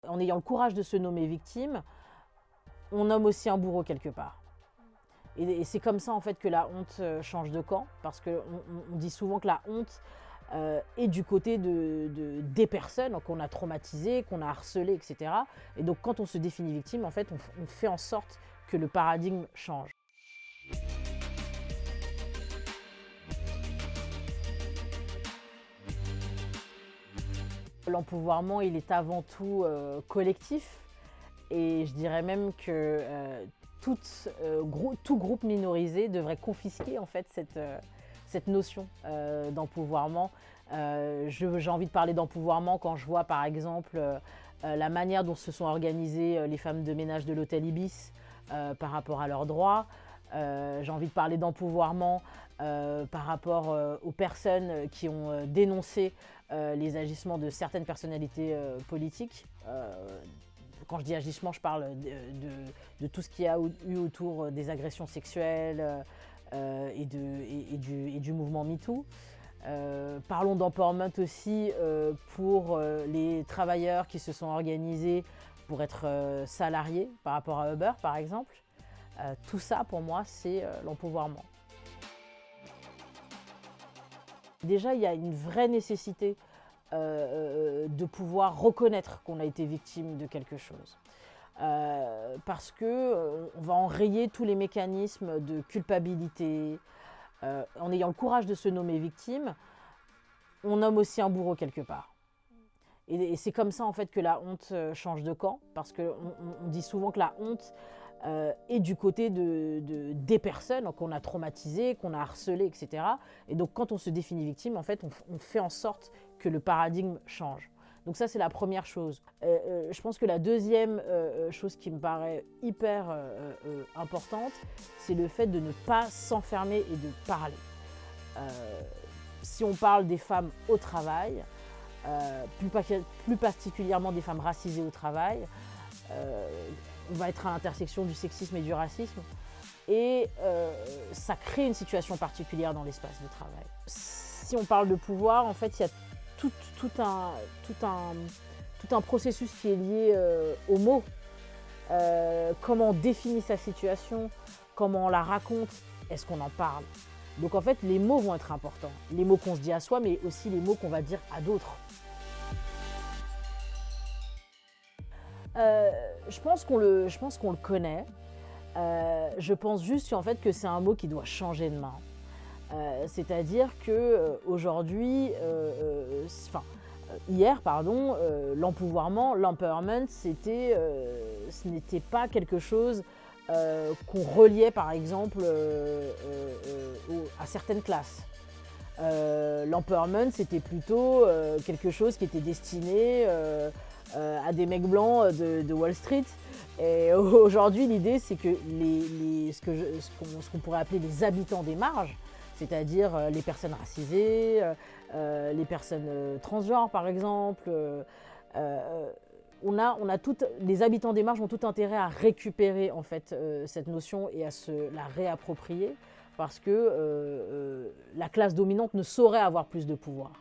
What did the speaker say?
En ayant le courage de se nommer victime, on nomme aussi un bourreau quelque part. Et c'est comme ça en fait que la honte change de camp, parce qu'on dit souvent que la honte est du côté des personnes qu'on a traumatisées, qu'on a harcelées, etc. Et donc quand on se définit victime, en fait, on fait en sorte que le paradigme change. L'empouvoirment, il est avant tout collectif, et je dirais même que tout groupe minorisé devrait confisquer en fait cette notion d'empouvoirment. J'ai envie de parler d'empouvoirment quand je vois par exemple la manière dont se sont organisées les femmes de ménage de l'hôtel Ibis par rapport à leurs droits. J'ai envie de parler d'empouvoirment par rapport aux personnes qui ont dénoncé les agissements de certaines personnalités politiques. Quand je dis agissement, je parle de tout ce qu'il y a eu autour des agressions sexuelles et du mouvement MeToo. Parlons d'empowerment aussi pour les travailleurs qui se sont organisés pour être salariés par rapport à Uber, par exemple. Tout ça, pour moi, c'est l'empouvoirment. Déjà, il y a une vraie nécessité de pouvoir reconnaître qu'on a été victime de quelque chose. Parce qu'on va enrayer tous les mécanismes de culpabilité. En ayant le courage de se nommer victime, on nomme aussi un bourreau quelque part. Et c'est comme ça en fait que la honte change de camp, parce qu'on dit souvent que la honte est du côté des personnes qu'on a traumatisées, qu'on a harcelées, etc. Et donc quand on se définit victime, en fait, on fait en sorte que le paradigme change. Donc ça, c'est la première chose. Je pense que la deuxième chose qui me paraît hyper importante, c'est le fait de ne pas s'enfermer et de parler. Si on parle des femmes au travail, plus particulièrement des femmes racisées au travail, on va être à l'intersection du sexisme et du racisme, et ça crée une situation particulière dans l'espace de travail. Si on parle de pouvoir, en fait, il y a tout un processus qui est lié aux mots. Comment on définit sa situation, comment on la raconte, est-ce qu'on en parle? Donc en fait, les mots vont être importants. Les mots qu'on se dit à soi, mais aussi les mots qu'on va dire à d'autres. Je pense qu'on le connaît. Je pense juste en fait que c'est un mot qui doit changer de main. C'est-à-dire qu'aujourd'hui, hier, l'empouvoirment, l'empowerment, ce n'était pas quelque chose qu'on reliait par exemple à certaines classes. L'empowerment, c'était plutôt quelque chose qui était destiné à des mecs blancs de Wall Street. Et aujourd'hui, l'idée, c'est que ce qu'on pourrait appeler les habitants des marges, c'est-à-dire les personnes racisées, les personnes transgenres par exemple, les habitants des marges ont tout intérêt à récupérer en fait cette notion et à se la réapproprier, parce que la classe dominante ne saurait avoir plus de pouvoir.